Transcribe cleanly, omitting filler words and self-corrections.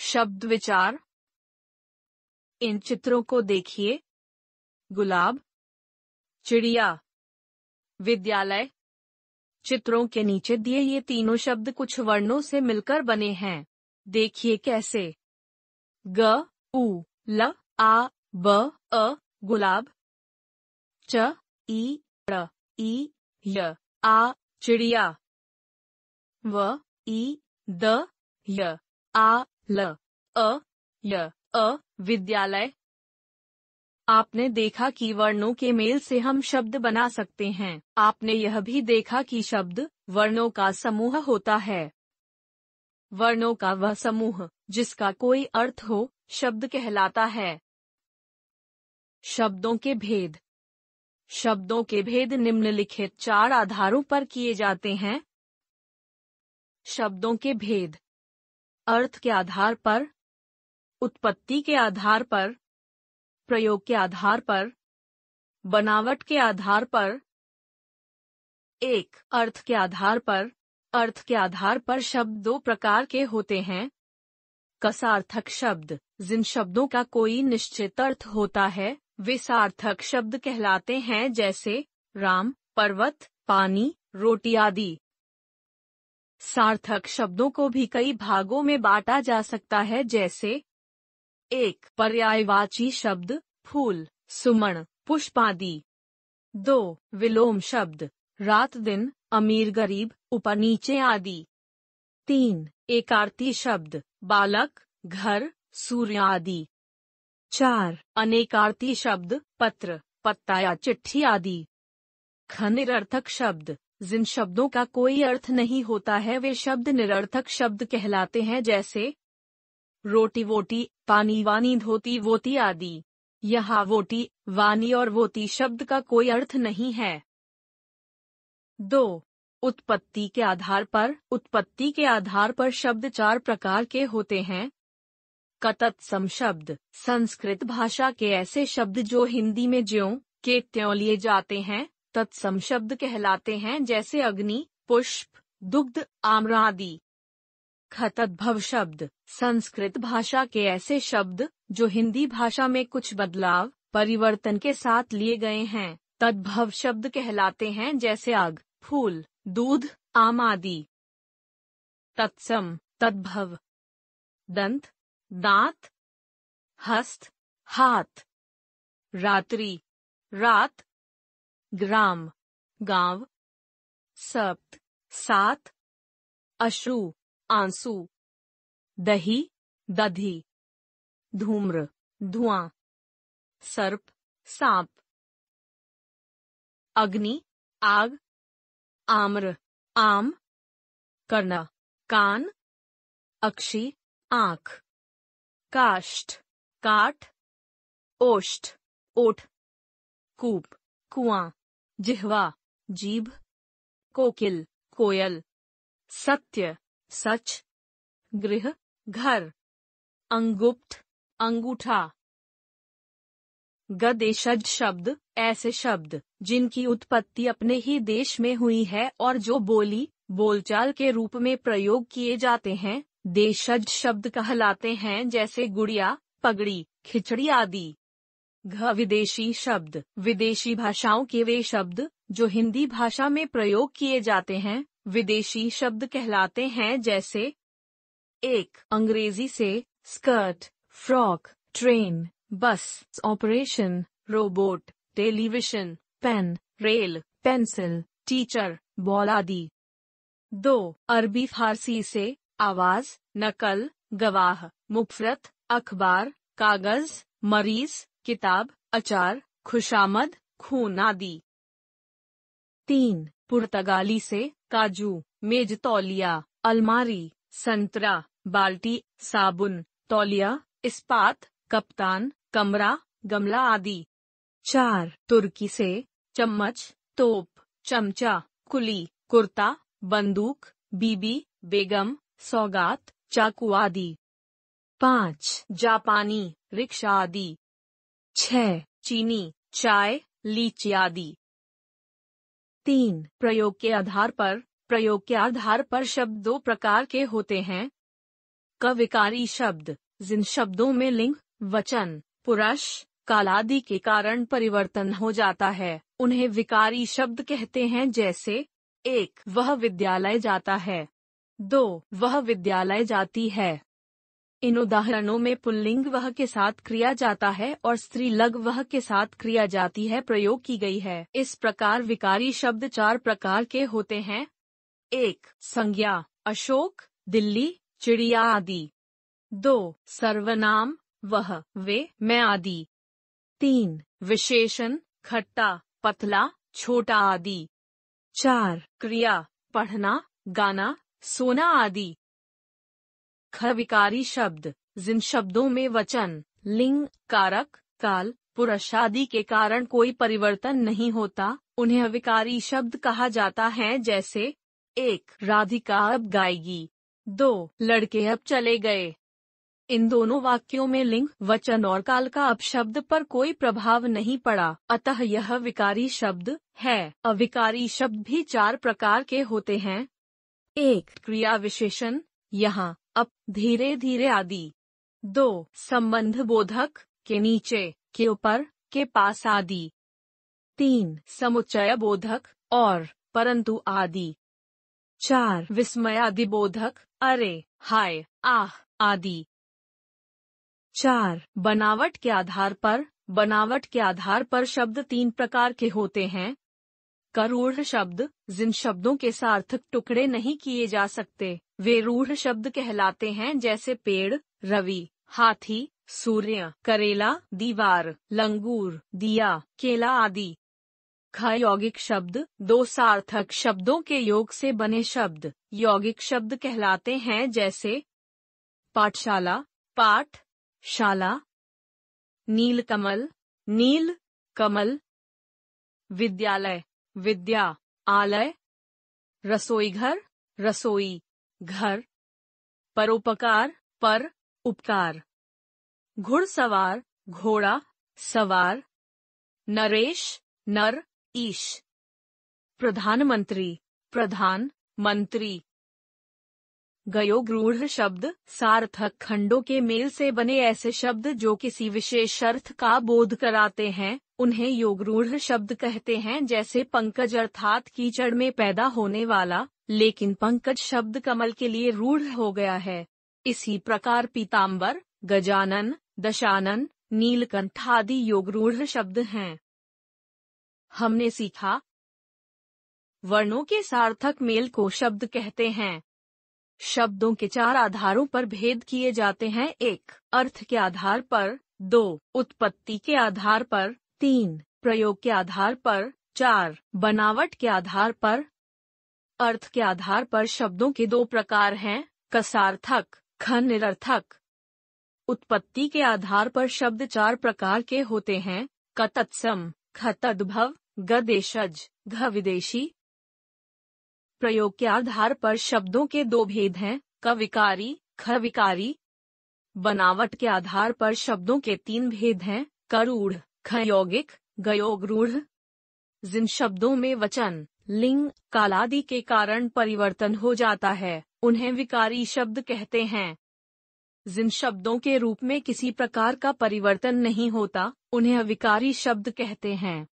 शब्द विचार। इन चित्रों को देखिए। गुलाब, चिड़िया, विद्यालय। चित्रों के नीचे दिए ये तीनों शब्द कुछ वर्णों से मिलकर बने हैं। देखिए कैसे। ग, उ, ल, आ, ब, अ, गुलाब। च, ई, ड़, ई, य, आ, चिड़िया। व, ई, द, य, आ, ल, अ, य, अ, विद्यालय। आपने देखा कि वर्णों के मेल से हम शब्द बना सकते हैं। आपने यह भी देखा कि शब्द वर्णों का समूह होता है। वर्णों का वह समूह जिसका कोई अर्थ हो, शब्द कहलाता है। शब्दों के भेद। शब्दों के भेद निम्नलिखित 4 आधारों पर किए जाते हैं। शब्दों के भेद: अर्थ के आधार पर, उत्पत्ति के आधार पर, प्रयोग के आधार पर, बनावट के आधार पर। 1. अर्थ के आधार पर। अर्थ के आधार पर शब्द 2 प्रकार के होते हैं। कसार्थक शब्द: जिन शब्दों का कोई निश्चित अर्थ होता है वे सार्थक शब्द कहलाते हैं, जैसे राम, पर्वत, पानी, रोटी आदि। सार्थक शब्दों को भी कई भागों में बांटा जा सकता है, जैसे 1. पर्यायवाची शब्द: फूल, सुमन, पुष्प आदि। 2. विलोम शब्द: रात दिन, अमीर गरीब, ऊपर नीचे आदि। 3. एकार्थी शब्द: बालक, घर, सूर्य आदि। 4. अनेकार्थी शब्द: पत्र, पत्ता या चिट्ठी आदि। निरर्थक शब्द: जिन शब्दों का कोई अर्थ नहीं होता है वे शब्द निरर्थक शब्द कहलाते हैं, जैसे रोटी वोटी, पानी वानी, धोती वोती आदि। यहाँ वोटी, वानी और वोती शब्द का कोई अर्थ नहीं है। 2. उत्पत्ति के आधार पर। उत्पत्ति के आधार पर शब्द 4 प्रकार के होते हैं। तत्सम शब्द: संस्कृत भाषा के ऐसे शब्द जो हिंदी में ज्यों के त्यों लिए जाते हैं, तत्सम शब्द कहलाते हैं, जैसे अग्नि, पुष्प, दुग्ध, आम्र आदि। तद्भव शब्द: संस्कृत भाषा के ऐसे शब्द जो हिंदी भाषा में कुछ बदलाव, परिवर्तन के साथ लिए गए हैं, तद्भव शब्द कहलाते हैं, जैसे आग, फूल, दूध, आम आदि। तत्सम, तद्भव: दंत, दांत, हस्त, हाथ। रात्रि, रात। ग्राम, गांव। सप्त, 7। अश्रु, आंसू। दही, दधी। धूम्र, धुआं। सर्प, सांप। अग्नि, आग। आम्र, आम। कर्ण, कान। अक्षी, आंख। काष्ठ, काठ। ओष्ठ, ओठ। कूप, कुआं। जिह्वा, जीभ। कोकिल, कोयल। सत्य, सच। गृह, घर। अंगुप्त, अंगूठा। देशज शब्द: ऐसे शब्द जिनकी उत्पत्ति अपने ही देश में हुई है और जो बोली, बोलचाल के रूप में प्रयोग किए जाते हैं, देशज शब्द कहलाते हैं, जैसे गुड़िया, पगड़ी, खिचड़ी आदि। विदेशी शब्द: विदेशी भाषाओं के वे शब्द जो हिंदी भाषा में प्रयोग किए जाते हैं, विदेशी शब्द कहलाते हैं, जैसे 1. अंग्रेजी से skirt, frock, train, bus, operation, robot, television, pen, rail, pencil, teacher, ball आदि। 2. अरबी फारसी से आवाज, नकल, गवाह, मुफरत, अखबार, कागज, मरीज, किताब, अचार, खुशामद, खून आदि। 3. पुर्तगाली से काजू, मेज तौलिया, अलमारी, संतरा, बाल्टी, साबुन, तौलिया, इस्पात, कप्तान, कमरा, गमला आदि। 4. तुर्की से चम्मच, तोप, चमचा, कुली, कुर्ता, बंदूक, बीबी, बेगम, सौगात, चाकू आदि। 5. जापानी, रिक्शा आदि। 6. चीनी, चाय, लीची आदि। 3. प्रयोग के आधार पर। प्रयोग के आधार पर शब्द 2 प्रकार के होते हैं। क विकारी शब्द, जिन शब्दों में लिंग, वचन, पुरुष, काल आदि के कारण परिवर्तन हो जाता है, उन्हें विकारी शब्द कहते हैं। जैसे 1. वह विद्यालय जाता है। 2. वह विद्यालय जाती है। इन उदाहरणों में पुल्लिंग वह के साथ क्रिया जाता है और स्त्रीलिंग वह के साथ क्रिया जाती है प्रयोग की गई है। इस प्रकार विकारी शब्द 4 प्रकार के होते हैं। 1. संज्ञा, अशोक, दिल्ली, चिड़िया आदि। 2. सर्वनाम, वह, वे, मैं आदि। 3. विशेषण, खट्टा, पतला, छोटा आदि। 4. क्रिया, पढ़ना, गाना, सोना आदि। ख विकारी शब्द, जिन शब्दों में वचन, लिंग, कारक, काल, पुरुष आदि के कारण कोई परिवर्तन नहीं होता, उन्हें अविकारी शब्द कहा जाता है। जैसे 1. राधिका अब गाएगी। 2. लड़के अब चले गए। इन दोनों वाक्यों में लिंग, वचन और काल का अपशब्द पर कोई प्रभाव नहीं पड़ा, अतः यह विकारी शब्द है। अविकारी शब्द भी 4 प्रकार के होते हैं। 1. क्रिया विशेषण, यहाँ, अब, धीरे धीरे आदि। 2. संबंध बोधक, के नीचे, के ऊपर, के पास आदि। 3. समुच्चय बोधक, और, परंतु आदि। 4. विस्मयादि बोधक, अरे, हाय, आह आदि। 4. बनावट के आधार पर। बनावट के आधार पर शब्द 3 प्रकार के होते हैं। करूढ़ शब्द, जिन शब्दों के सार्थक टुकड़े नहीं किए जा सकते, वे रूढ़ शब्द कहलाते हैं। जैसे पेड़, रवि, हाथी, सूर्य, करेला, दीवार, लंगूर, दिया, केला आदि। ख यौगिक शब्द, 2 सार्थक शब्दों के योग से बने शब्द यौगिक शब्द कहलाते हैं। जैसे पाठशाला, पाठ, शाला। नीलकमल, नील, कमल। विद्यालय, विद्या, आलय। रसोईघर, रसोई, घर। परोपकार, पर, उपकार। घुड़सवार, घोड़ा, सवार। नरेश, नर, ईश। प्रधानमंत्री, प्रधान, मंत्री। गयोग रूढ़ शब्द, सार्थक खंडों के मेल से बने ऐसे शब्द जो किसी विशेष अर्थ का बोध कराते हैं, उन्हें योग रूढ़ शब्द कहते हैं। जैसे पंकज अर्थात कीचड़ में पैदा होने वाला, लेकिन पंकज शब्द कमल के लिए रूढ़ हो गया है। इसी प्रकार पीतांबर, गजानन, दशानन, नीलकंठ आदि योग रूढ़ शब्द हैं। हमने सीखा, वर्णों के सार्थक मेल को शब्द कहते हैं। शब्दों के 4 आधारों पर भेद किए जाते हैं। 1. अर्थ के आधार पर। 2. उत्पत्ति के आधार पर। 3. प्रयोग के आधार पर। 4. बनावट के आधार पर। अर्थ के आधार पर शब्दों के 2 प्रकार हैं, क सार्थक, ख निरर्थक। उत्पत्ति के आधार पर शब्द 4 प्रकार के होते हैं, क तत्सम, ख तद्भव, ग देशज, घ विदेशी। प्रयोग के आधार पर शब्दों के 2 भेद हैं, क विकारी, ख विकारी। बनावट के आधार पर शब्दों के 3 भेद हैं, क रूढ़, ख यौगिक, ग योग रूढ़। जिन शब्दों में वचन, लिंग, काल आदि के कारण परिवर्तन हो जाता है, उन्हें विकारी शब्द कहते हैं। जिन शब्दों के रूप में किसी प्रकार का परिवर्तन नहीं होता, उन्हें अविकारी शब्द कहते हैं।